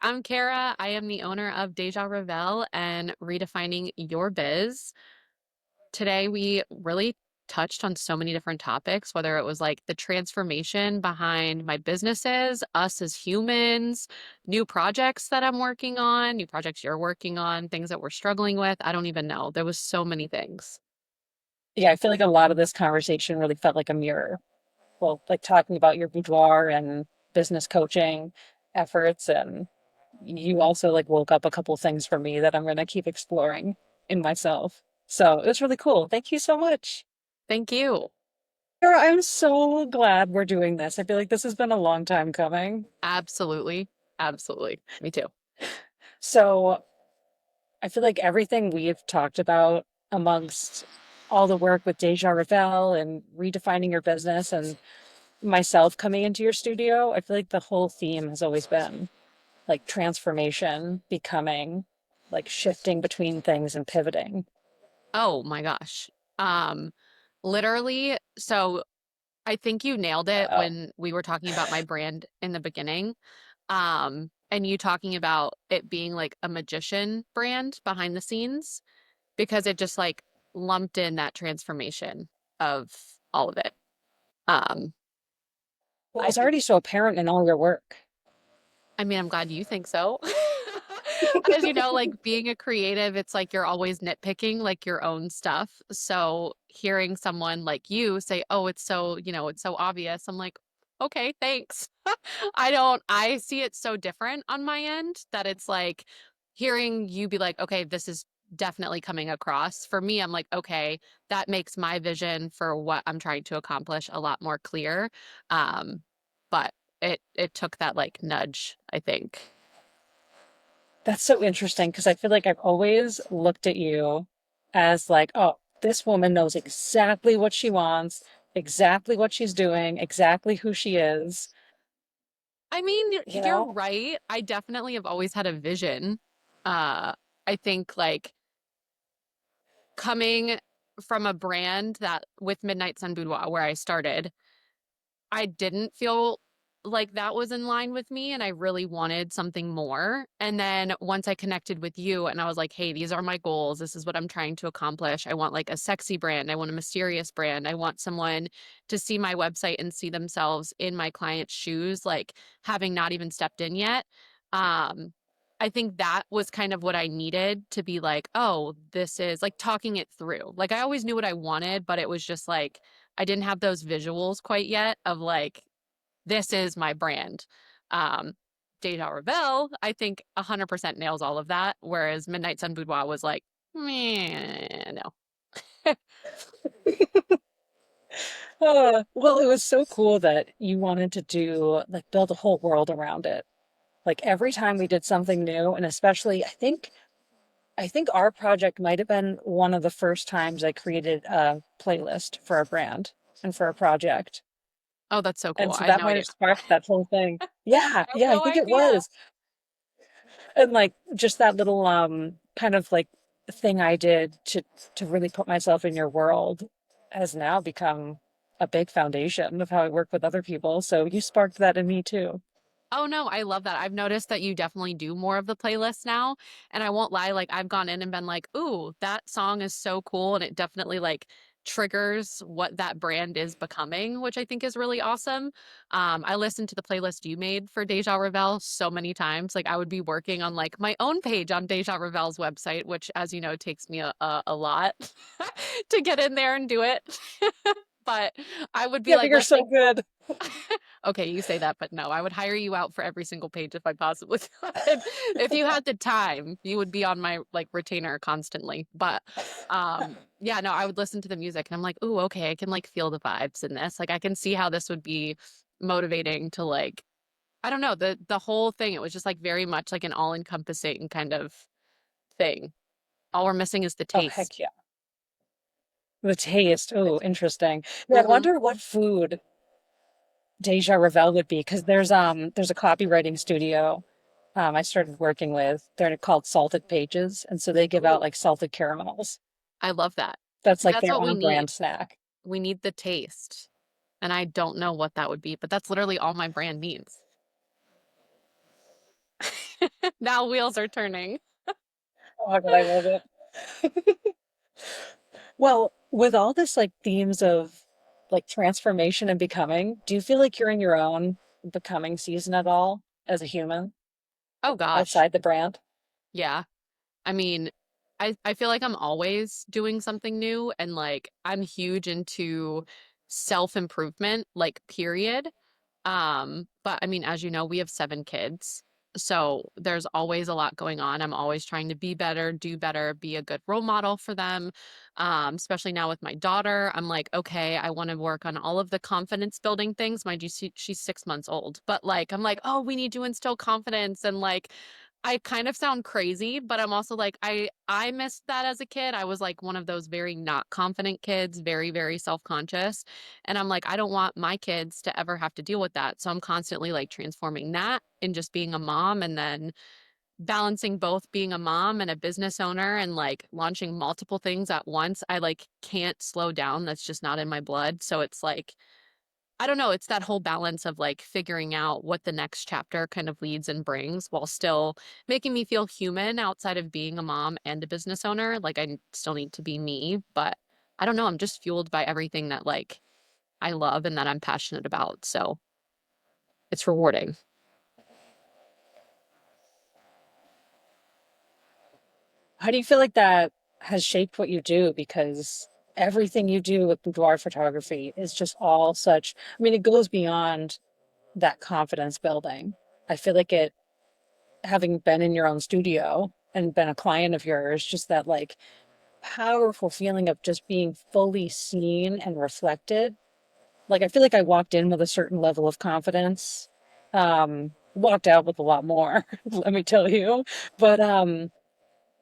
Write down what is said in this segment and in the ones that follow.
I'm Kara. I am the owner of Déjà Revél and Redefining Your Biz. Today, we really touched on so many different topics, whether it was like the transformation behind my businesses, us as humans, new projects that I'm working on, new projects you're working on, things that we're struggling with. I don't even know. There was so many things. Yeah, I feel like a lot of this conversation really felt like a mirror. Well, like talking about your boudoir and business coaching efforts, and you also like woke up a couple things for me that I'm going to keep exploring in myself. So it was really cool. Thank you so much. Thank you. Sarah, I'm so glad we're doing this. I feel like this has been a long time coming. Absolutely. Absolutely. Me too. So I feel like everything we've talked about amongst all the work with Deja Revel and redefining your business and myself coming into your studio, I feel like the whole theme has always been like transformation, becoming, like shifting between things and pivoting. Oh my gosh. Um, Literally, so I think you nailed it Oh, when we were talking about my brand in the beginning. And you talking about it being like a magician brand behind the scenes because it just like lumped in that transformation of all of it. Um, well, I it's think, already so apparent in all your work. I mean, I'm glad you think so. As you know, like being a creative, it's like you're always nitpicking like your own stuff. So hearing someone like you say, "Oh, it's so, it's so obvious." I'm like, "Okay, thanks." I see it so different on my end that it's like hearing you be like, "Okay, this is definitely coming across." For me, I'm like, "Okay, that makes my vision for what I'm trying to accomplish a lot more clear." Um, but it took that like nudge, I think. That's so interesting because I feel like I've always looked at you as like, oh, this woman knows exactly what she wants, exactly what she's doing, exactly who she is, I mean, you you're know? right. I definitely have always had a vision. I think like coming from a brand that with Midnight Sun Boudoir, where I started, I didn't feel like that was in line with me and I really wanted something more. And then once I connected with you and I was like, hey, these are my goals. This is what I'm trying to accomplish. I want like a sexy brand. I want a mysterious brand. I want someone to see my website and see themselves in my client's shoes, like having not even stepped in yet. Um, I think that was kind of what I needed to be like, oh, this is like talking it through. Like I always knew what I wanted, but it was just like I didn't have those visuals quite yet of like, this is my brand. Um, Deja Revel, I think 100% nails all of that, whereas Midnight Sun Boudoir was like, meh, no. Well, it was so cool that you wanted to do like build a whole world around it. Like every time we did something new, and especially I think our project might have been one of the first times I created a playlist for a brand and for a project. Oh, that's so cool. And so I had that no might idea. have sparked that whole thing. I Yeah, have yeah, I no think it idea. was. And like just that little kind of like thing I did to really put myself in your world has now become a big foundation of how I work with other people. So you sparked that in me too. Oh no, I love that. I've noticed that you definitely do more of the playlist now. And I won't lie, like I've gone in and been like, ooh, that song is so cool. And it definitely like triggers what that brand is becoming, which I think is really awesome. I listened to the playlist you made for Deja Revel so many times. Like I would be working on like my own page on Deja Revel's website, which as you know takes me a lot to get in there and do it. But I would be Yeah, but like you're so listening. good. Okay, you say that, but no, I would hire you out for every single page if I possibly could. If you had the time, you would be on my like retainer constantly. But yeah, no, I would listen to the music and I'm like, "Ooh, okay, I can like feel the vibes in this. Like I can see how this would be motivating to like I don't know, the whole thing. It was just like very much like an all-encompassing kind of thing. All we're missing is the Oh, taste. heck yeah. The taste. Oh, interesting. Yeah, I Hmm. wonder what food Deja Revel would be because there's a copywriting studio I started working with. They're called Salted Pages, and so they give out Ooh, like salted caramels. I love that. That's See, like that's their what we on need. brand snack. We need the taste. And I don't know what that would be, but that's literally all my brand needs. Now wheels are turning. Oh my God, I love it. Well, with all this like themes of like transformation and becoming, do you feel like you're in your own becoming season at all as a human Oh gosh. outside the brand? Yeah. I mean, I feel like I'm always doing something new and like I'm huge into self-improvement, like period. But I mean, as you know, we have 7 kids. So there's always a lot going on. I'm always trying to be better, do better, be a good role model for them. Especially now with my daughter, I'm like, okay, I want to work on all of the confidence building things. Mind you, she's 6 months old, but like, I'm like, oh, we need to instill confidence and like, I kind of sound crazy, but I'm also like I missed that as a kid. I was like one of those very not confident kids, very very self-conscious. And I'm like, I don't want my kids to ever have to deal with that. So I'm constantly like transforming that in just being a mom and then balancing both being a mom and a business owner and like launching multiple things at once. I like can't slow down. That's just not in my blood. So it's like, I don't know, it's that whole balance of like figuring out what the next chapter kind of leads and brings while still making me feel human outside of being a mom and a business owner. Like I still need to be me, but I don't know, I'm just fueled by everything that like I love and that I'm passionate about. So it's rewarding. How do you feel like that has shaped what you do? Because everything you do with boudoir photography is just all such, I mean, it goes beyond that confidence building. I feel like it, having been in your own studio and been a client of yours, just that like powerful feeling of just being fully seen and reflected. Like I feel like I walked in with a certain level of confidence, walked out with a lot more, let me tell you. But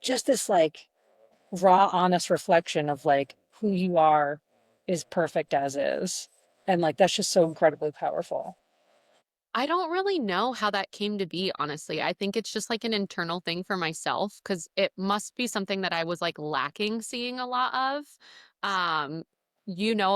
just this like raw, honest reflection of like who you are is perfect as is. And like that's just so incredibly powerful. I don't really know how that came to be, honestly. I think it's just like an internal thing for myself because it must be something that I was like lacking seeing a lot of. Um,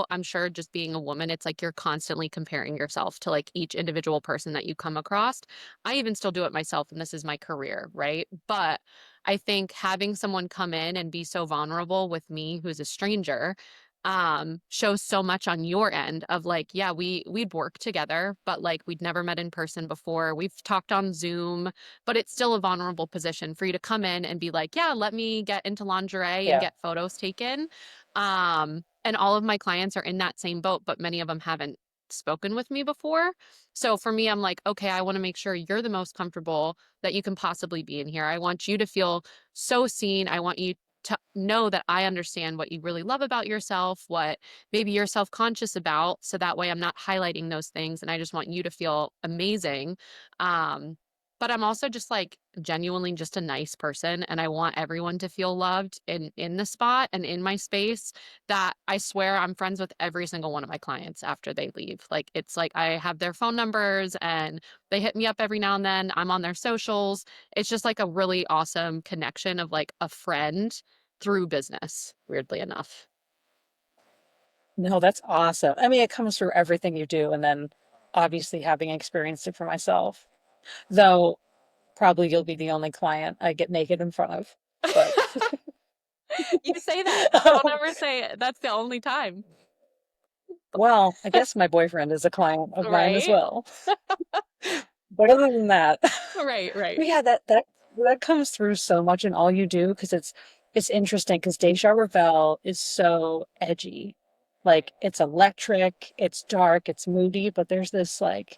I'm sure just being a woman, it's like you're constantly comparing yourself to like each individual person that you come across. I even still do it myself, and this is my career, right? But I think having someone come in and be so vulnerable with me, who's a stranger, shows so much on your end of like, yeah, we'd worked together, but like we'd never met in person before. We've talked on Zoom, but it's still a vulnerable position for you to come in and be like, yeah, let me get into lingerie and Yeah. get photos taken. And all of my clients are in that same boat, but many of them haven't spoken with me before. So for me, I'm like, okay, I want to make sure you're the most comfortable that you can possibly be in here. I want you to feel so seen. I want you to know that I understand what you really love about yourself, what maybe you're self conscious about. So that way I'm not highlighting those things. And I just want you to feel amazing. Um, but I'm also just like genuinely just a nice person. And I want everyone to feel loved in the spot and in my space that I swear I'm friends with every single one of my clients after they leave. Like it's like I have their phone numbers and they hit me up every now and then. I'm on their socials. It's just like a really awesome connection of like a friend through business, weirdly enough. No, that's awesome. I mean, it comes through everything you do, and then obviously having experienced it for myself. Though probably you'll be the only client I get naked in front of. But You say that. Don't ever say it. That's the only time. well, I guess my boyfriend is a client of mine as Right? well. But other than that, Right, right. but yeah, that comes through so much in all you do because it's interesting because Déjà Revél is so edgy. Like it's electric, it's dark, it's moody, but there's this like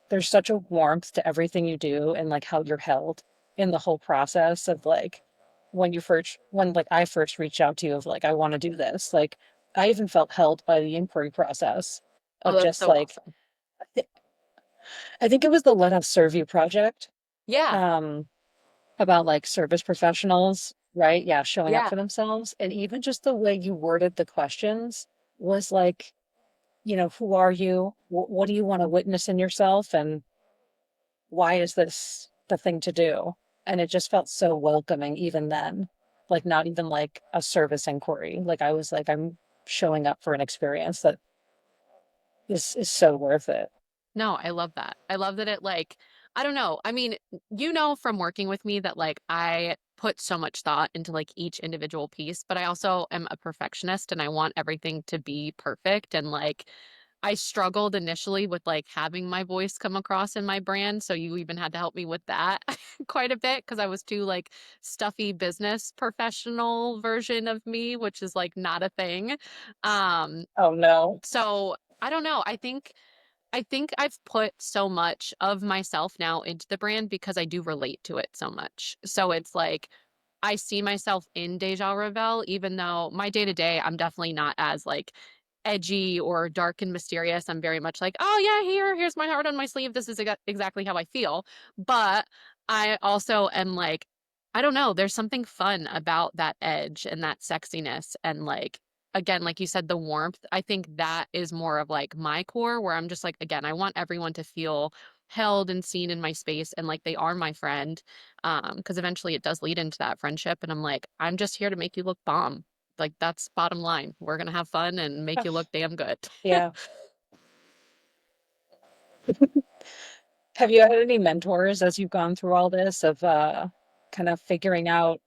there's such a warmth to everything you do and like how you're held in the whole process of like when like I first reached out to you of like I want to do this. Like I even felt held by the inquiry process Oh, of that's just so like awesome. I think it was the Let Us Serve You project. Yeah, Um about like service professionals, right? Yeah, showing up yeah. for themselves. And even just the way you worded the questions was like, who are you? What do you want to witness in yourself? And why is this the thing to do? And it just felt so welcoming even then. Like not even like a service inquiry. Like I was like, I'm showing up for an experience that is so worth it. No, I love that. I love that it like I don't know. I mean, you know from working with me that like I put so much thought into like each individual piece, but I also am a perfectionist and I want everything to be perfect. And like I struggled initially with like having my voice come across in my brand. So you even had to help me with that quite a bit because I was too like stuffy business professional version of me, which is like not a thing. Um, Oh no. so I don't know. I think I've put so much of myself now into the brand because I do relate to it so much. So it's like I see myself in Déjà Revél, even though my day to day, I'm definitely not as like edgy or dark and mysterious. I'm very much like, oh yeah, here's my heart on my sleeve. This is exactly how I feel. But I also am like, I don't know, there's something fun about that edge and that sexiness and like again, like you said, the warmth. I think that is more of like my core where I'm just like, again, I want everyone to feel held and seen in my space and like they are my friend. Because eventually it does lead into that friendship. And I'm like, I'm just here to make you look bomb. Like that's bottom line. We're gonna have fun and make you look damn good. Yeah. Have you had any mentors as you've gone through all this of kind of figuring out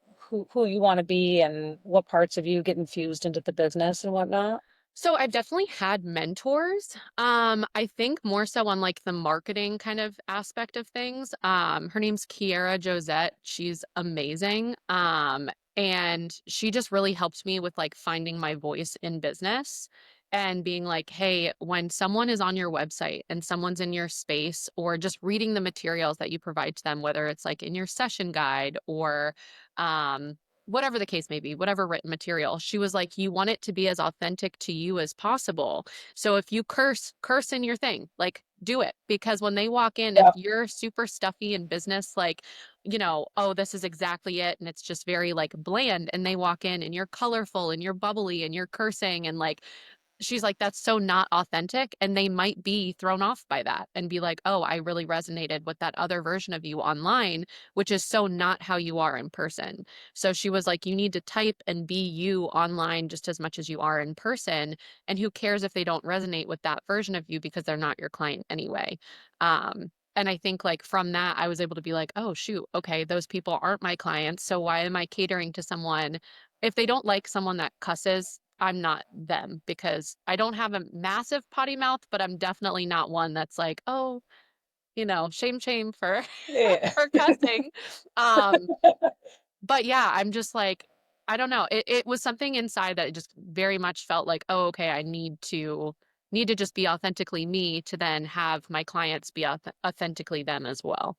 who you want to be and what parts of you get infused into the business and whatnot? So I've definitely had mentors. I think more so on like the marketing kind of aspect of things. Her name's Kiara Josette. She's amazing. And she just really helped me with like finding my voice in business and being like, hey, when someone is on your website and someone's in your space or just reading the materials that you provide to them, whether it's like in your session guide or um whatever the case may be, whatever written material. She was like, you want it to be as authentic to you as possible. So if you curse in your thing, like do it. Because when they walk in, if Yeah. you're super stuffy in business, like, oh, this is exactly it. And it's just very like bland. And they walk in and you're colorful and you're bubbly and you're cursing and like she's like, that's so not authentic. And they might be thrown off by that and be like, oh, I really resonated with that other version of you online, which is so not how you are in person. So she was like, you need to type and be you online just as much as you are in person. And who cares if they don't resonate with that version of you because they're not your client anyway. And I think like from that, I was able to be like, oh, shoot, okay, those people aren't my clients. So why am I catering to someone if they don't like someone that cusses, I'm not them because I don't have a massive potty mouth, but I'm definitely not one that's like, oh, shame for Yeah. for cussing. Um, but yeah, I'm just like, I don't know. It was something inside that it just very much felt like, oh, okay, I need to just be authentically me to then have my clients be authentically them as well.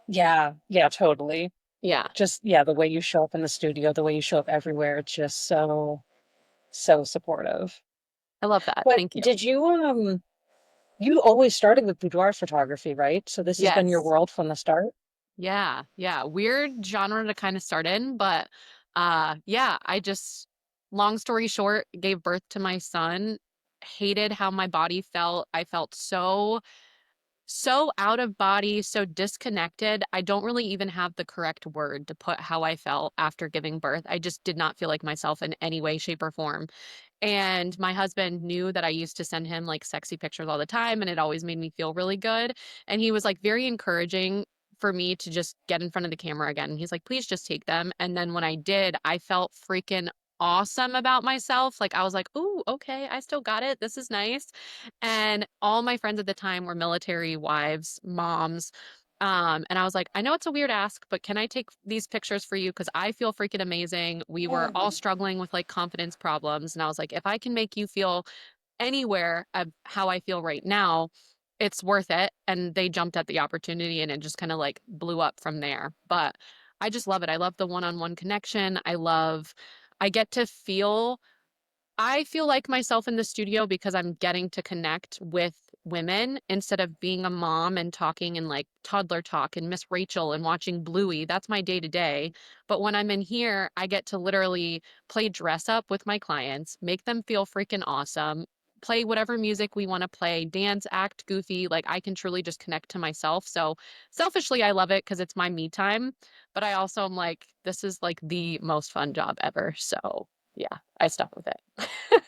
Yeah, yeah, totally. Yeah, Just yeah, the way you show up in the studio, the way you show up everywhere, it's just so supportive. I love that. But Thank you. did you always started with boudoir photography, right? So this has been your Yes. world from the start? Yeah, yeah. Weird genre to kind of start in, but yeah, I just long story short, gave birth to my son, hated how my body felt. I felt so out of body, so disconnected. I don't really even have the correct word to put how I felt after giving birth. I just did not feel like myself in any way, shape, or form. And my husband knew that I used to send him like sexy pictures all the time, and it always made me feel really good. And he was like very encouraging for me to just get in front of the camera again. He's like, please just take them. And then when I did, I felt freaking awesome about myself. Like I was like, ooh, okay, I still got it. This is nice. And all my friends at the time were military wives, moms. And I was like, I know it's a weird ask, but can I take these pictures for you? Because I feel freaking amazing. We were all struggling with like confidence problems. And I was like, if I can make you feel anywhere of how I feel right now, it's worth it. And they jumped at the opportunity and it just kind of like blew up from there. But I just love it. I love the one-on-one connection. I get to feel I feel like myself in the studio because I'm getting to connect with women instead of being a mom and talking in like toddler talk and Miss Rachel and watching Bluey. That's my day to day. But when I'm in here, I get to literally play dress up with my clients, make them feel freaking awesome, play whatever music we want to play, dance, act goofy. Like I can truly just connect to myself. So selfishly, I love it because it's my me time. But I also am like, this is like the most fun job ever. So yeah, I stuck with it.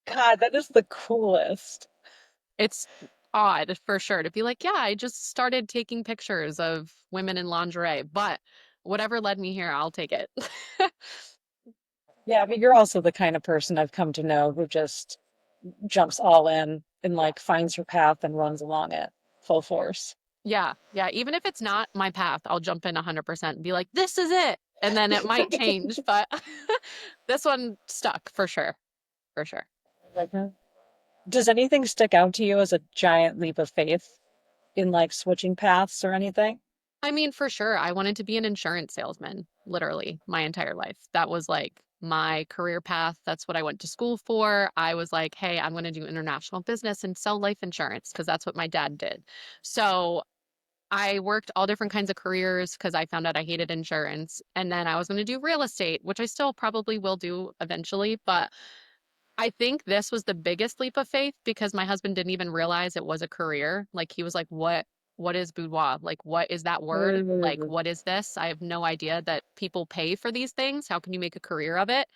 God, that is the coolest. It's odd for sure to be like, yeah, I just started taking pictures of women in lingerie, but whatever led me here, I'll take it. Yeah, but you're also the kind of person I've come to know who just jumps all in and Yeah. like finds her path and runs along it full force. Yeah. Yeah. Even if it's not my path, I'll jump in 100% and be like, this is it. And then it might change, but this one stuck for sure. For sure. Like, does anything stick out to you as a giant leap of faith in like switching paths or anything? I mean, for sure, I wanted to be an insurance salesman, literally my entire life. That was like my career path. That's what I went to school for. I was like, hey, I'm going to do international business and sell life insurance because that's what my dad did. So I worked all different kinds of careers because I found out I hated insurance. And then I was going to do real estate, which I still probably will do eventually. But I think this was the biggest leap of faith because my husband didn't even realize it was a career. Like he was like, what is boudoir? Like what is that word? Like Mm. what is this? I have no idea that people pay for these things. How can you make a career of it?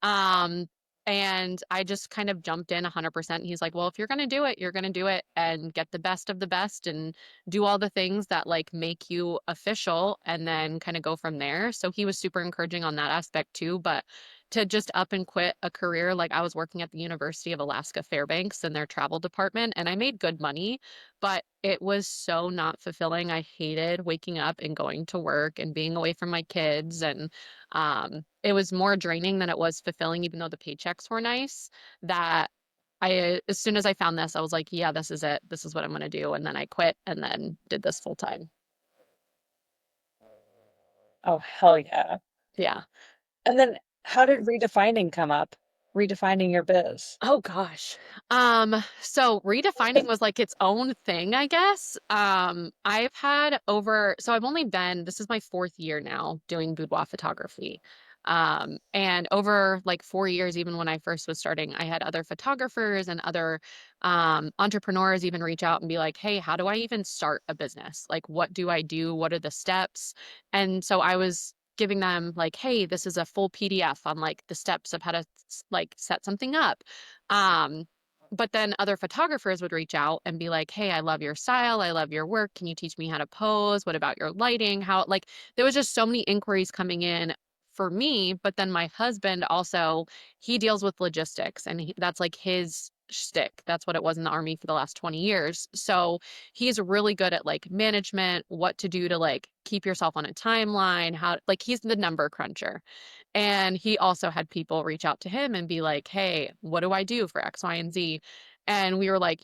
Um, and I just kind of jumped in 100%. He's like, "Well, if you're going to do it, you're going to do it and get the best of the best and do all the things that like make you official and then kind of go from there." So he was super encouraging on that aspect too, but to just up and quit a career. Like I was working at the University of Alaska Fairbanks in their travel department and I made good money, but it was so not fulfilling. I hated waking up and going to work and being away from my kids. And it was more draining than it was fulfilling, even though the paychecks were nice. That as soon as I found this, I was like, yeah, this is it. This is what I'm going to do. And then I quit and then did this full time. Oh, hell yeah. Yeah. And then how did redefining come up? Redefining your biz. Oh gosh. So redefining was like its own thing, I guess. I've had over, so I've only been, this is my fourth year now doing boudoir photography. And over like 4 years, even when I first was starting, I had other photographers and other entrepreneurs even reach out and be like, hey, how do I even start a business? Like, what do I do? What are the steps? And so I was giving them like, hey, this is a full PDF on like the steps of how to like set something up. Um, but then other photographers would reach out and be like, hey, I love your style. I love your work. Can you teach me how to pose? What about your lighting? How, like, there was just so many inquiries coming in for me. But then my husband also, he deals with logistics and that's like his shtick. That's what it was in the army for the last 20 years. So he's really good at like management, what to do to like keep yourself on a timeline, how, like, he's the number cruncher. And he also had people reach out to him and be like, hey, what do I do for X, Y, and Z? And we were like,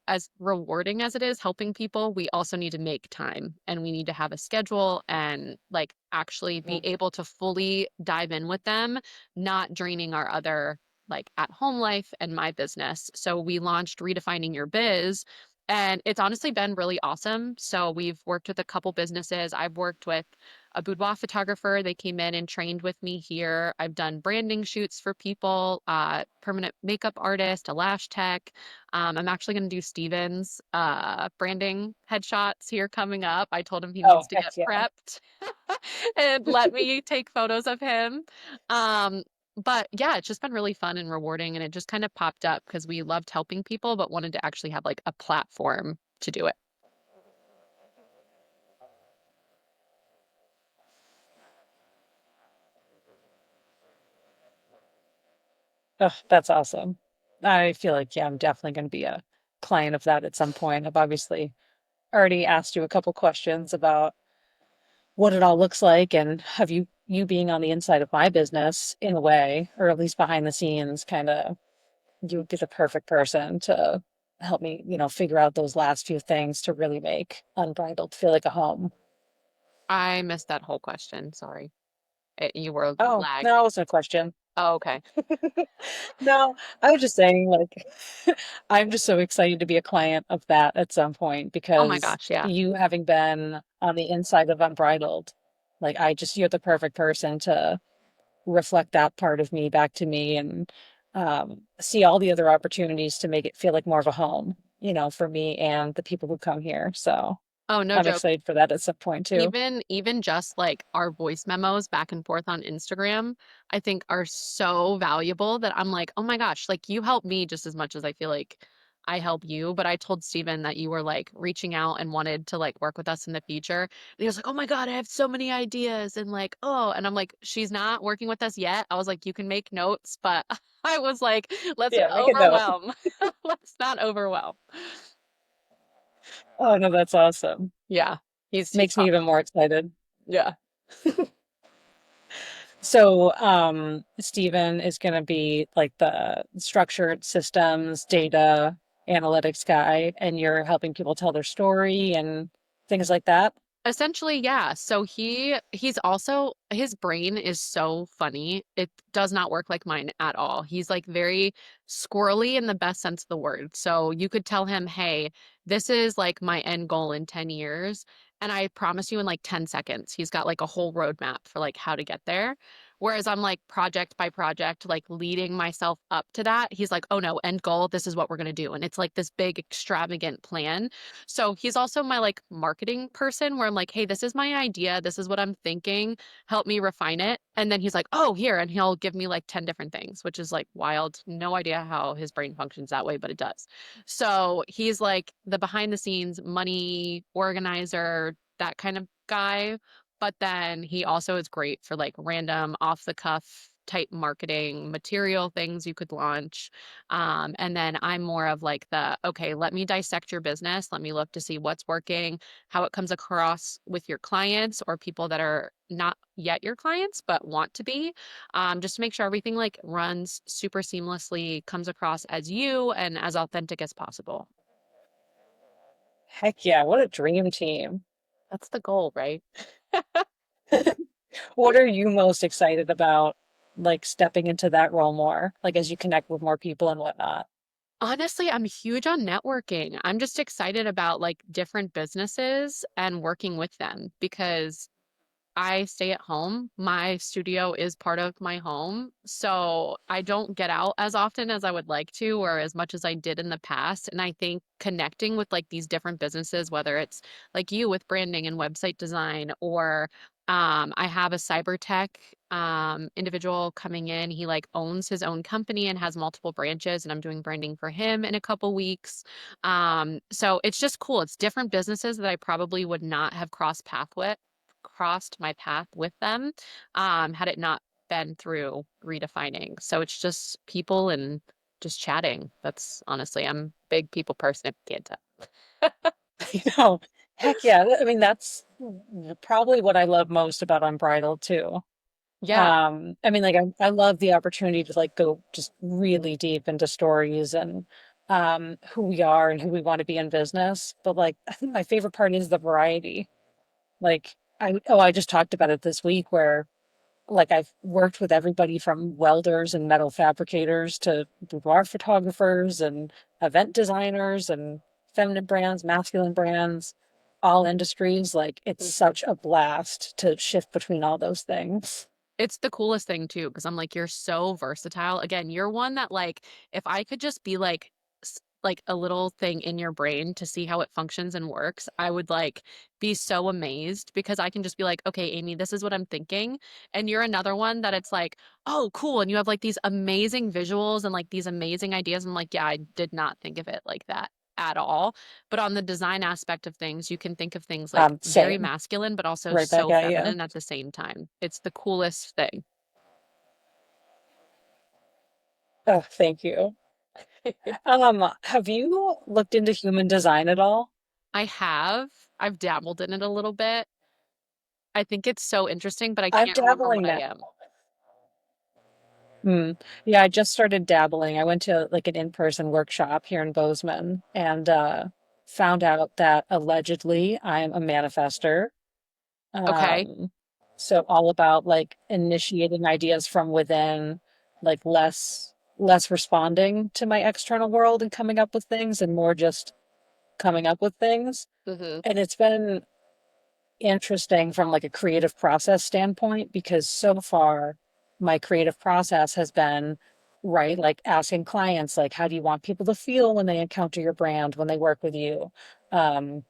as rewarding as it is helping people, we also need to make time and we need to have a schedule and like actually be Mhm. able to fully dive in with them, not draining our other like at home life and my business. So we launched Redefining Your Biz. And it's honestly been really awesome. So we've worked with a couple businesses. I've worked with a boudoir photographer. They came in and trained with me here. I've done branding shoots for people, permanent makeup artist, a lash tech. I'm actually going to do Steven's branding headshots here coming up. I told him he needs Oh, to heck get yeah. prepped and let me take photos of him. Um, but yeah, it's just been really fun and rewarding. And it just kind of popped up because we loved helping people, but wanted to actually have like a platform to do it. Oh, that's awesome. I feel like, yeah, I'm definitely going to be a client of that at some point. I've obviously already asked you a couple questions about what it all looks like and have you being on the inside of my business in a way, or at least behind the scenes, kind of you would be the perfect person to help me, figure out those last few things to really make Unbridled feel like a home. I missed that whole question. Sorry. You were Oh, no, lagged. that wasn't a question. Oh, okay. No, I was just saying, like, I'm just so excited to be a client of that at some point Oh my because gosh, yeah. you having been on the inside of Unbridled, like, you're the perfect person to reflect that part of me back to me and see all the other opportunities to make it feel like more of a home, for me and the people who come here. So Oh, no I'm joke. excited for that at some point too. Even just like our voice memos back and forth on Instagram, I think are so valuable that I'm like, oh my gosh, like you help me just as much as I feel like I help you. But I told Steven that you were like reaching out and wanted to like work with us in the future. And he was like, oh my God, I have so many ideas. And like, oh, and I'm like, she's not working with us yet. I was like, you can make notes, but I was like, let's Yeah, make a note. overwhelm. Let's not overwhelm. Oh no, that's awesome. Yeah, he's Makes me even pumped. more excited. Yeah. So, Stephen is going to be like the structured systems, data, analytics guy, and you're helping people tell their story and things like that. Essentially, yeah. So he's also his brain is so funny. It does not work like mine at all. He's like very squirrely in the best sense of the word. So you could tell him, "Hey, this is like my end goal in 10 years." And I promise you in like 10 seconds, he's got like a whole roadmap for like how to get there. Whereas I'm like project by project, like leading myself up to that. He's like, "Oh no, end goal, this is what we're going to do." And it's like this big extravagant plan. So he's also my like marketing person where I'm like, hey, this is my idea. This is what I'm thinking. Help me refine it. And then he's like, oh, here. And he'll give me like 10 different things, which is like wild. No idea how his brain functions that way, but it does. So he's like the behind the scenes money organizer, that kind of guy. But then he also is great for like random off the cuff type marketing material things you could launch. And then I'm more of like the, okay, let me dissect your business. Let me look to see what's working, how it comes across with your clients or people that are not yet your clients, but want to be, just to make sure everything like runs super seamlessly, comes across as you and as authentic as possible. Heck yeah, what a dream team. That's the goal, right? What are you most excited about, like stepping into that role more, like as you connect with more people and whatnot? Honestly, I'm huge on networking. I'm just excited about like different businesses and working with them because I stay at home. My studio is part of my home. So I don't get out as often as I would like to, or as much as I did in the past. And I think connecting with like these different businesses, whether it's like you with branding and website design, or I have a cyber tech individual coming in. He like owns his own company and has multiple branches, and I'm doing branding for him in a couple weeks. So it's just cool. It's different businesses that I probably would not have crossed my path with them had it not been through redefining. So it's just people and just chatting. That's honestly, I'm a big people person if you can't tell. You know, heck yeah. I mean, that's probably what I love most about Unbridled too. Yeah. I mean, like I love the opportunity to like go just really deep into stories and who we are and who we want to be in business. But like I think my favorite part is the variety. Like I just talked about it this week where like I've worked with everybody from welders and metal fabricators to boudoir photographers and event designers and feminine brands, masculine brands, all industries. Like it's such a blast to shift between all those things. It's the coolest thing too, because I'm like, you're so versatile. Again, you're one that like, if I could just be like, like a little thing in your brain to see how it functions and works, I would like be so amazed because I can just be like, okay, Amy, this is what I'm thinking. And you're another one that it's like, oh, cool. And you have like these amazing visuals and like these amazing ideas. I'm like, yeah, I did not think of it like that at all. But on the design aspect of things, you can think of things like very Same. masculine, but also Right back so at you. feminine at the same time. It's the coolest thing. Oh, thank you. Have you looked into human design at all? I have, I've dabbled in it a little bit. I think it's so interesting, but I I'm can't remember what dabbling I now. am. Hmm. Yeah, I just started dabbling. I went to like an in-person workshop here in Bozeman and found out that allegedly I'm a manifester. Okay. Um, so all about like initiating ideas from within, like less responding to my external world and coming up with things and more just coming up with things. Hmm. And it's been interesting from like a creative process standpoint because so far my creative process has been right like asking clients like how do you want people to feel when they encounter your brand when they work with you, um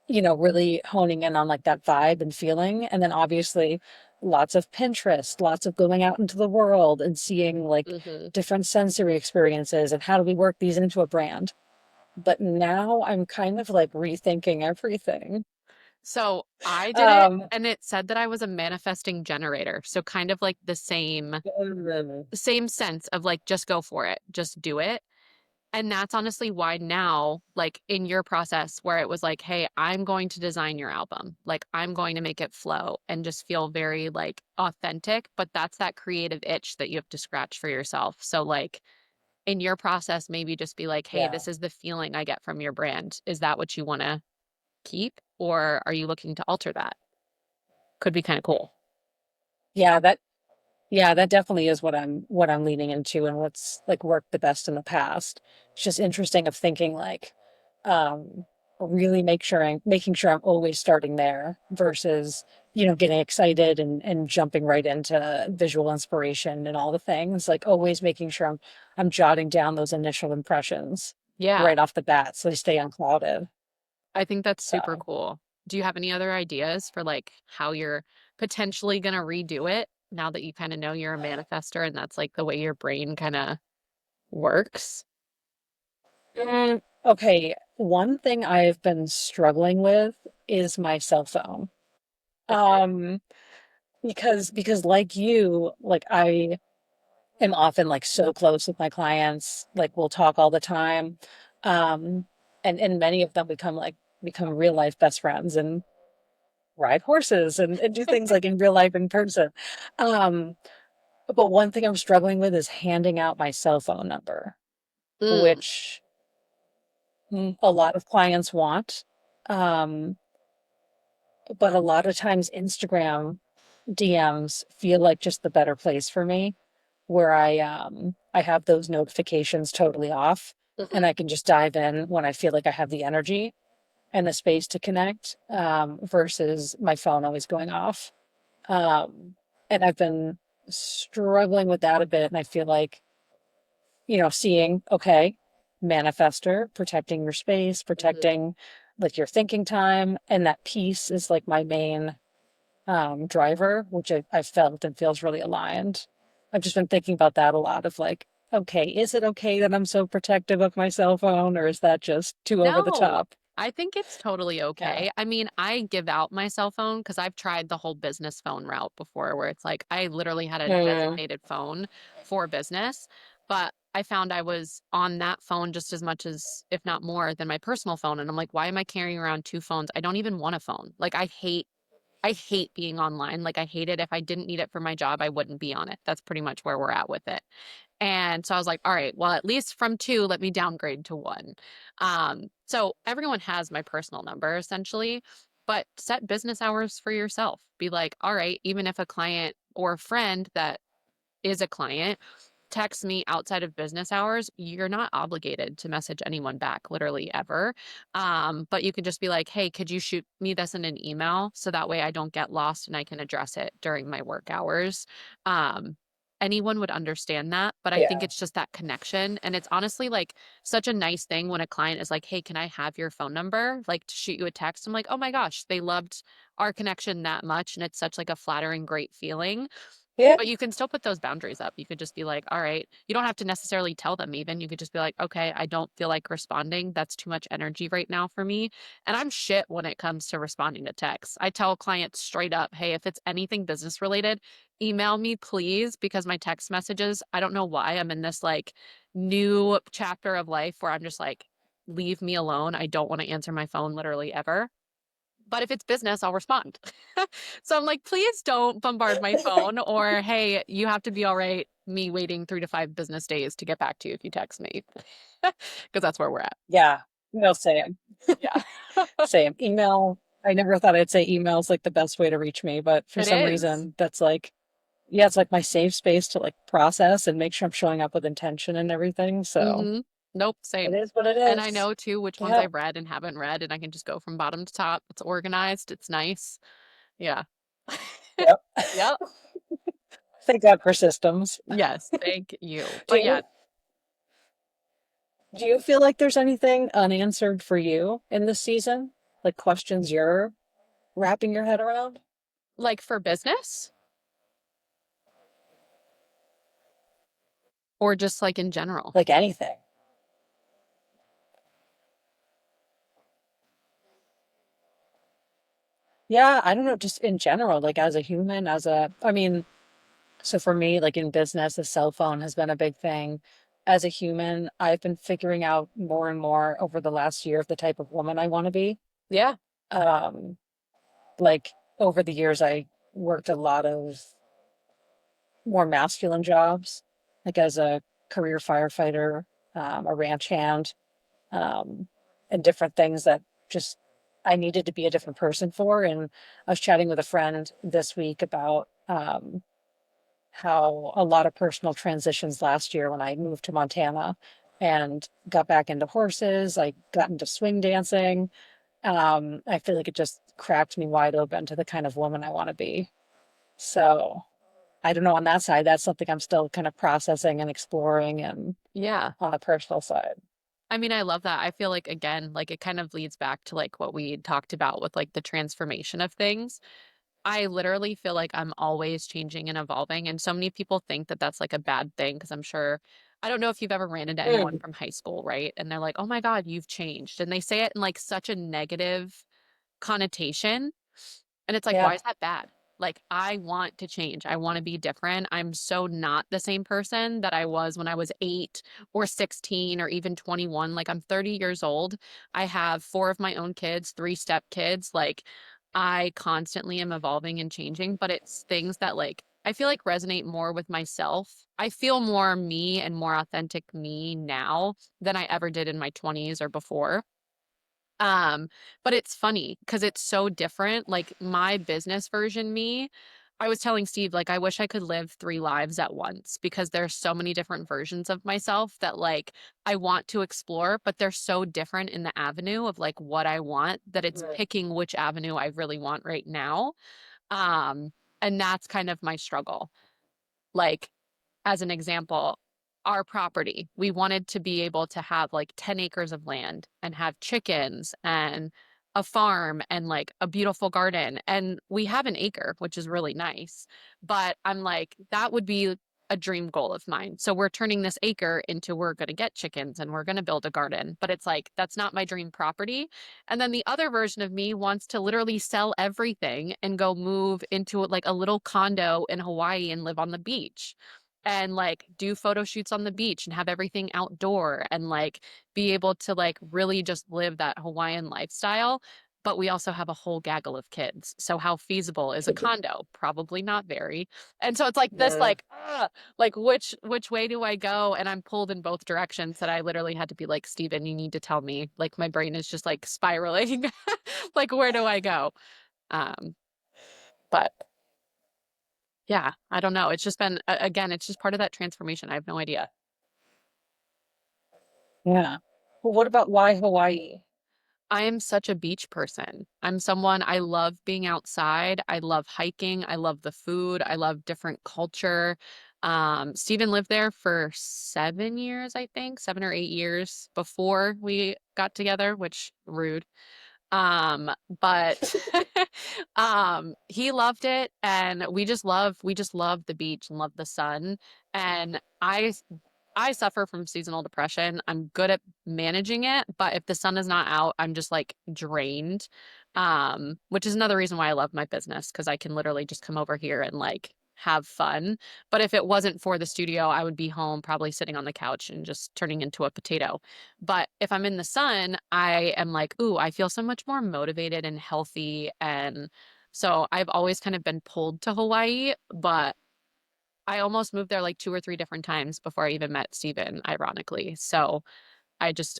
really honing in on like that vibe and feeling, and then obviously lots of Pinterest, lots of going out into the world and seeing like Hmm. different sensory experiences and how do we work these into a brand. but now I'm kind of like rethinking everything. So I did it Um, and it said that I was a manifesting generator. So kind of like the same sense of like just go for it, just do it. And that's honestly why now, like in your process where it was like, hey, I'm going to design your album. Like I'm going to make it flow and just feel very like authentic, but that's that creative itch that you have to scratch for yourself. So like in your process, maybe just be like, hey, yeah, this is the feeling I get from your brand. Is that what you want to keep? Or are you looking to alter that? Could be kind of cool. yeah, that definitely is what I'm leaning into and what's like worked the best in the past. It's just interesting of thinking like, um, really making sure I'm always starting there versus, getting excited and jumping right into visual inspiration and all the things. Like always making sure I'm jotting down those initial impressions Yeah, right off the bat so they stay unclouded. I think that's super So, cool. Do you have any other ideas for like how you're potentially going to redo it now that you kind of know you're a manifester and that's like the way your brain kind of works? okay, one thing I've been struggling with is my cell phone. Okay. Um, because like you, like I am often like so close with my clients, like we'll talk all the time. Um, and many of them become real life best friends and ride horses and do things like in real life in person. Um, but one thing I'm struggling with is handing out my cell phone number, Mm, which a lot of clients want. Um, but a lot of times Instagram DMs feel like just the better place for me, where I have those notifications totally off and mhm, I can just dive in when I feel like I have the energy and the space to connect, versus my phone always going off. And I've been struggling with that a bit, and I feel like, seeing, okay, manifester, protecting your space, mhm. protecting like your thinking time, and that peace is like my main driver, which I felt and feels really aligned. I've just been thinking about that a lot of like, okay, is it okay that I'm so protective of my cell phone, or is that just too over the No, top? I think it's totally Yeah. okay. I mean, I give out my cell phone because I've tried the whole business phone route before where it's like I literally had a Mm, designated phone for business, but I found I was on that phone just as much as, if not more, than my personal phone. And I'm like, why am I carrying around two phones? I don't even want a phone. Like I hate being online. Like I hate it. If I didn't need it for my job, I wouldn't be on it. That's pretty much where we're at with it. And so I was like, all right, well, at least from two, let me downgrade to one. So everyone has my personal number essentially, but set business hours for yourself. Be like, all right, even if a client or a friend that is a client text me outside of business hours, you're not obligated to message anyone back, literally ever. But you can just be like, hey, could you shoot me this in an email so that way I don't get lost and I can address it during my work hours. Um, Anyone would understand that, but I think yeah. it's just that connection. And it's honestly like such a nice thing when a client is like, hey, can I have your phone number? Like to shoot you a text. I'm like, oh my gosh, they loved our connection that much. And it's such like a flattering, great feeling. Yeah. But you can still put those boundaries up. You could just be like, all right, you don't have to necessarily tell them even. You could just be like, okay, I don't feel like responding. That's too much energy right now for me. And I'm shit when it comes to responding to texts. I tell clients straight up, hey, if it's anything business related, email me, please, because my text messages, I don't know why I'm in this like new chapter of life where I'm just like, leave me alone. I don't want to answer my phone literally ever. But if it's business, I'll respond. So I'm like, please don't bombard my phone or, hey, you have to be all right, me waiting 3 to 5 business days to get back to you if you text me. Because that's where we're at. Yeah. No, same. Yeah. Same. Email. I never thought I'd say email is like the best way to reach me, but for It some is. reason that's like, yeah, it's like my safe space to like process and make sure I'm showing up with intention and everything. So Mm-hmm. Nope, it same. is what it And I is. know too which ones Yep. I've read and haven't read, and I can just go from bottom to top. It's organized, it's nice. Yeah. Yep. Yep. Thank God for systems. Yes, thank you. Do But yeah, you do you feel like there's anything unanswered for you in this season? Like questions you're wrapping your head around? like for business or just like in general. Like anything. Yeah, I don't know, just in general, like as a human, I mean, so for me, like in business, the cell phone has been a big thing. As a human, I've been figuring out more and more over the last year of the type of woman I want to be. Yeah. Um, like over the years, I worked a lot of more masculine jobs, like as a career firefighter, a ranch hand, um, and different things that just I needed to be a different person for. And I was chatting with a friend this week about how a lot of personal transitions last year when I moved to Montana and got back into horses. I got into swing dancing. I feel like it just cracked me wide open to the kind of woman I want to be. So I don't know on that side, that's something I'm still kind of processing and exploring and Yeah. on the personal side. I mean, I love that. I feel like again, like it kind of leads back to like what we talked about with like the transformation of things. I literally feel like I'm always changing and evolving, and so many people think that that's like a bad thing because I'm sure I don't know if you've ever ran into anyone Mm, from high school, right? And they're like, "Oh my God, you've changed." And they say it in like such a negative connotation. And it's like, why yeah. is that bad? Like, I want to change. I want to be different. I'm so not the same person that I was when I was 8 or 16 or even 21. Like, I'm 30 years old. I have four of my own kids, three step kids. Like, I constantly am evolving and changing, but it's things that, like, I feel like resonate more with myself. I feel more me and more authentic me now than I ever did in my 20s or before. Um, but it's funny because it's so different. Like my business version me, I was telling Steve, like, I wish I could live three lives at once because there's so many different versions of myself that like I want to explore, but they're so different in the avenue of like what I want that it's Right. picking which avenue I really want right now. Um, and that's kind of my struggle. Like, as an example, our property, we wanted to be able to have like 10 acres of land and have chickens and a farm and like a beautiful garden. And we have an acre, which is really nice. But I'm like, that would be a dream goal of mine. So we're turning this acre into we're going to get chickens and we're going to build a garden. But it's like, that's not my dream property. And then the other version of me wants to literally sell everything and go move into like a little condo in Hawaii and live on the beach and like do photo shoots on the beach and have everything outdoor and like be able to like really just live that Hawaiian lifestyle. But we also have a whole gaggle of kids. So how feasible is a condo? Probably not very. And so it's like this Yeah. like which way do I go? And I'm pulled in both directions that I literally had to be like, Steven, you need to tell me. Like my brain is just like spiraling. Like where do I go? Um, but yeah, I don't know. It's just been again, it's just part of that transformation. I have no idea. Yeah. Well, what about why Hawaii? I am such a beach person. I'm someone I love being outside. I love hiking. I love the food. I love different culture. Stephen lived there for 7 years, I think, 7 or 8 years before we got together, which rude. Um, but he loved it and we just love the beach and love the sun. And I suffer from seasonal depression. I'm good at managing it, but if the sun is not out, I'm just like drained. Which is another reason why I love my business because I can literally just come over here and like have fun. But if it wasn't for the studio, I would be home probably sitting on the couch and just turning into a potato. But if I'm in the sun, I am like, ooh, I feel so much more motivated and healthy. And so I've always kind of been pulled to Hawaii, but I almost moved there like two or three different times before I even met Steven, ironically. So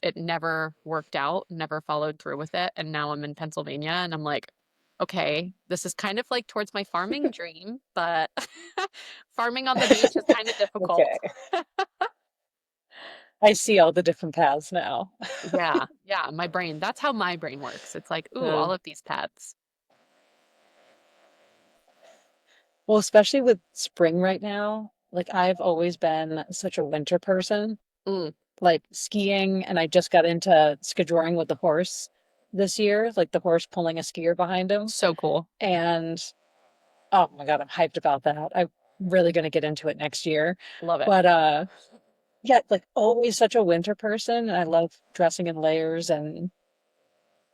it never worked out, never followed through with it. And now I'm in Pennsylvania and I'm like, okay, this is kind of like towards my farming dream, but farming on the beach is kind of difficult. Okay. I see all the different paths now. Yeah, yeah, my brain, that's how my brain works. It's like, ooh, Uh, all of these paths. well, especially with spring right now, like I've always been such a winter person, Mm, like skiing, and I just got into skijoring with the horse this year, like the horse pulling a skier behind him. so cool. And oh my God, I'm hyped about that. I'm really going to get into it next year. Love it. But yeah, like always such a winter person. And I love dressing in layers and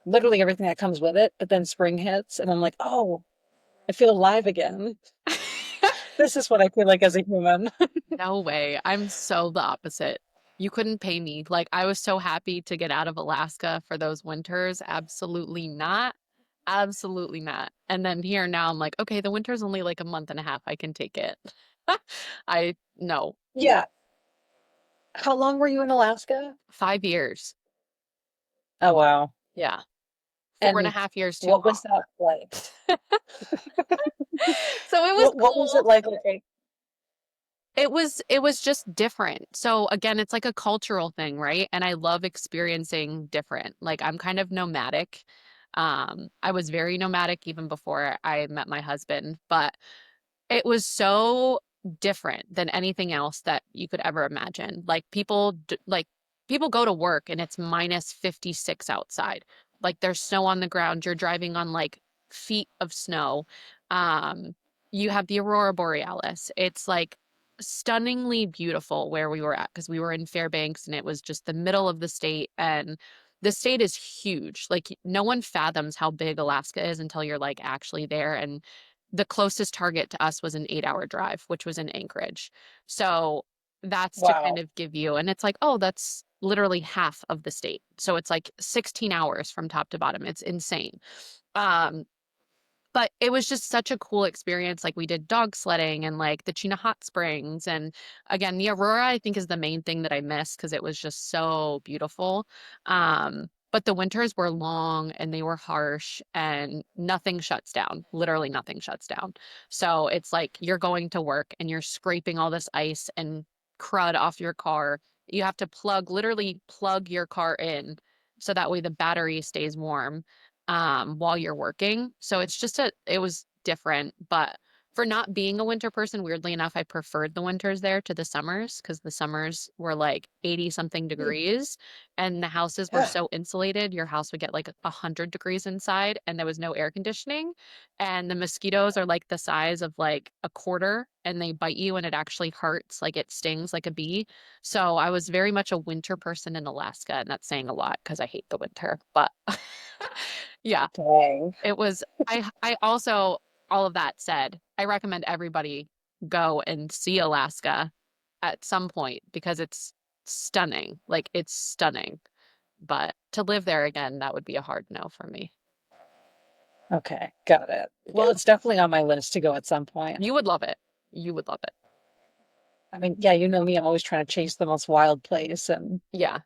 literally everything that comes with it. But then spring hits, and I'm like, oh, I feel alive again. This is what I feel like as a human. No way. I'm so the opposite. You couldn't pay me. Like, I was so happy to get out of Alaska for those winters. Absolutely not. Absolutely not. And then here now I'm like, okay, the winter's only like a month and a half. I can take it. I no. Yeah. How long were you in Alaska? 5 years. Oh, wow. Yeah. Four and a And half years too what was that like? long. So it was What was it cool. like? Okay. It was just different. So again, it's like a cultural thing, right? And I love experiencing different. Like I'm kind of nomadic. I was very nomadic even before I met my husband, but it was so different than anything else that you could ever imagine. Like people go to work and it's minus 56 outside. Like there's snow on the ground. You're driving on like feet of snow. Um, you have the aurora borealis. It's like stunningly beautiful where we were at because we were in Fairbanks and it was just the middle of the state and the state is huge. Like no one fathoms how big Alaska is until you're like actually there and the closest target to us was an 8 hour drive, which was in Anchorage. So that's to kind Wow. of give you, and it's like, oh, that's literally half of the state. So it's like 16 hours from top to bottom. It's insane. Um, but it was just such a cool experience. Like we did dog sledding and like the Chena hot springs. And again, the Aurora, I think is the main thing that I missed because it was just so beautiful. But the winters were long and they were harsh and nothing shuts down. Literally nothing shuts down. So it's like you're going to work and you're scraping all this ice and crud off your car. You have to literally plug your car in so that way the battery stays warm while you're working. So it was different. But for not being a winter person, weirdly enough, I preferred the winters there to the summers because the summers were like 80 something Hmm. degrees and the houses were Yeah. so insulated. Your house would get like 100 degrees inside and there was no air conditioning. And the mosquitoes are like the size of like a quarter and they bite you and it actually hurts, like it stings like a bee. So I was very much a winter person in Alaska, and that's saying a lot because I hate the winter. But yeah, Dang. it was I also all of that said, I recommend everybody go and see Alaska at some point because it's stunning. Like it's stunning. But to live there again, that would be a hard no for me. Okay, got it. Yeah. Well, it's definitely on my list to go at some point. You would love it. You would love it. I mean, yeah, you know me, I'm always trying to chase the most wild place, and Yeah.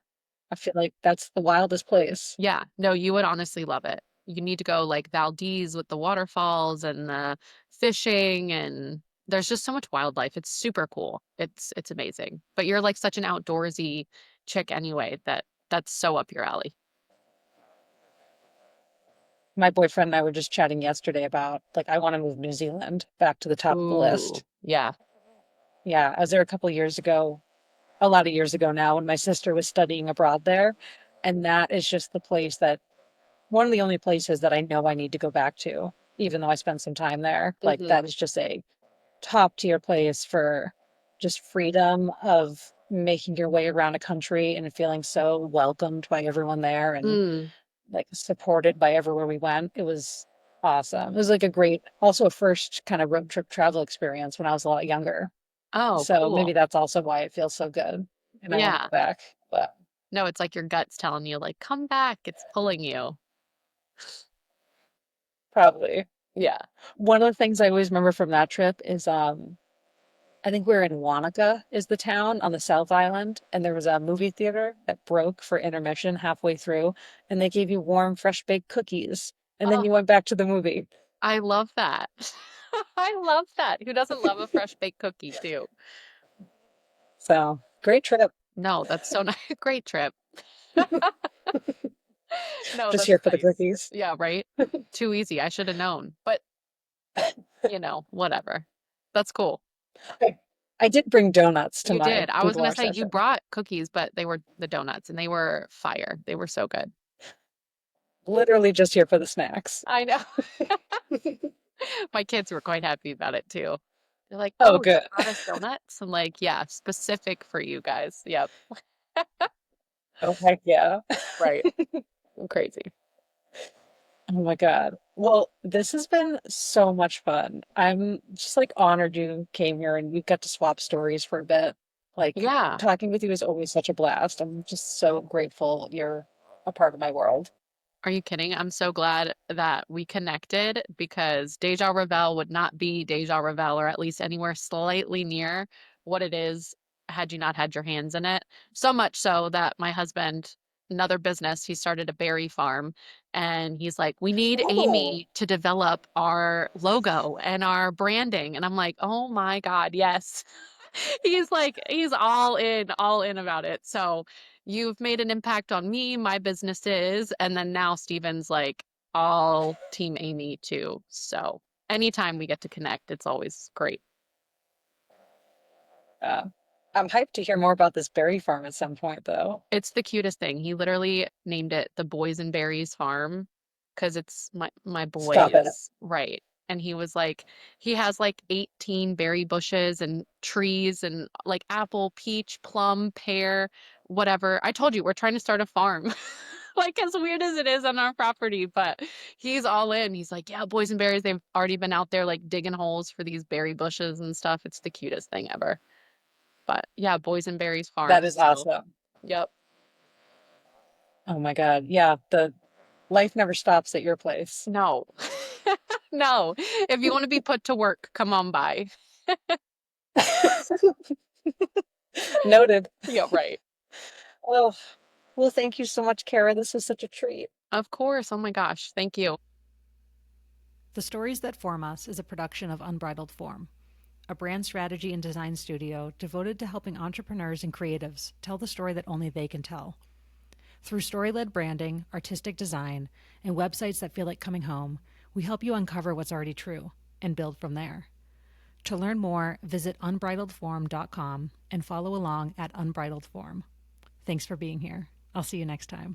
I feel like that's the wildest place. Yeah. No, you would honestly love it. You need to go like Valdez with the waterfalls and the fishing and there's just so much wildlife. It's super cool. It's amazing. But you're like such an outdoorsy chick anyway that that's so up your alley. My boyfriend and I were just chatting yesterday about like I want to move New Zealand back to the top of the Ooh. list. Yeah. Yeah, I was there a couple of years ago, a lot of years ago now, when my sister was studying abroad there, and that is just the place that one of the only places that I know I need to go back to, even though I spent some time there. Like Hmm. that is just a top tier place for just freedom of making your way around a country and feeling so welcomed by everyone there and Mm. like supported by everywhere we went. It was awesome. It was like a great, also a first kind of road trip travel experience when I was a lot younger. Oh, So maybe cool. that's also why it feels so good and I want to Yeah. go back. But No, it's like your gut's telling you like come back. It's pulling you. probably Yeah. one of the things I always remember from that trip is I think we were in Wanaka is the town on the South Island, and there was a movie theater that broke for intermission halfway through, and they gave you warm, fresh baked cookies, and then Oh, you went back to the movie. I love that. I love that. Who doesn't love a fresh baked cookie too? So great trip. No, that's so nice. Great trip. No, Just that's here for the nice. cookies. Yeah, right? Too easy. I should have known. But, whatever. That's cool. I, I did bring donuts to You my did. I was gonna boudoir say you session. brought cookies, but they were the donuts and they were fire. They were so good. Literally just here for the snacks. I know. My kids were quite happy about it too. They're like, Oh, "Oh, you good. brought us donuts?" I'm like, "Yeah, specific for you guys." Yep. Oh, heck yeah. Right. Crazy. Oh my God. Well, this has been so much fun. I'm just like honored you came here and we got to swap stories for a bit. Like Yeah. talking with you is always such a blast. I'm just so grateful you're a part of my world. Are you kidding? I'm so glad that we connected because Déjà Revél would not be Déjà Revél, or at least anywhere slightly near what it is had you not had your hands in it. So much so that my husband, another business, he started a berry farm, and he's like, we need Oh, Amy to develop our logo and our branding. And I'm like, oh my God, yes. He's like, he's all in about it. So you've made an impact on me, my businesses, and then now Steven's like all team Amy too. So anytime we get to connect, it's always great. uh, I'm hyped to hear more about this berry farm at some point, though. It's the cutest thing. He literally named it the Boys and Berries Farm because it's my Stop it. boys, right? And he was like, he has like 18 berry bushes and trees and like apple, peach, plum, pear, whatever. I told you we're trying to start a farm. Like as weird as it is on our property, but he's all in. He's like, yeah, boys and berries. They've already been out there like digging holes for these berry bushes and stuff. It's the cutest thing ever. But yeah, Boys and Berries That Farm. is So, awesome. yep. Oh my God. Yeah, the life never stops at your place. No. No. If you want to be put to work, come on by. Noted. Yeah, right. Oh, well, thank you so much, Kara. This was such a treat. Of course. Oh my gosh. Thank you. The Stories That Form Us is a production of Unbridled Form, a brand strategy and design studio devoted to helping entrepreneurs and creatives tell the story that only they can tell. Through story led branding, artistic design, and websites that feel like coming home, we help you uncover what's already true and build from there. To learn more, visit unbridledform.com and follow along at Unbridled Form. Thanks for being here. I'll see you next time.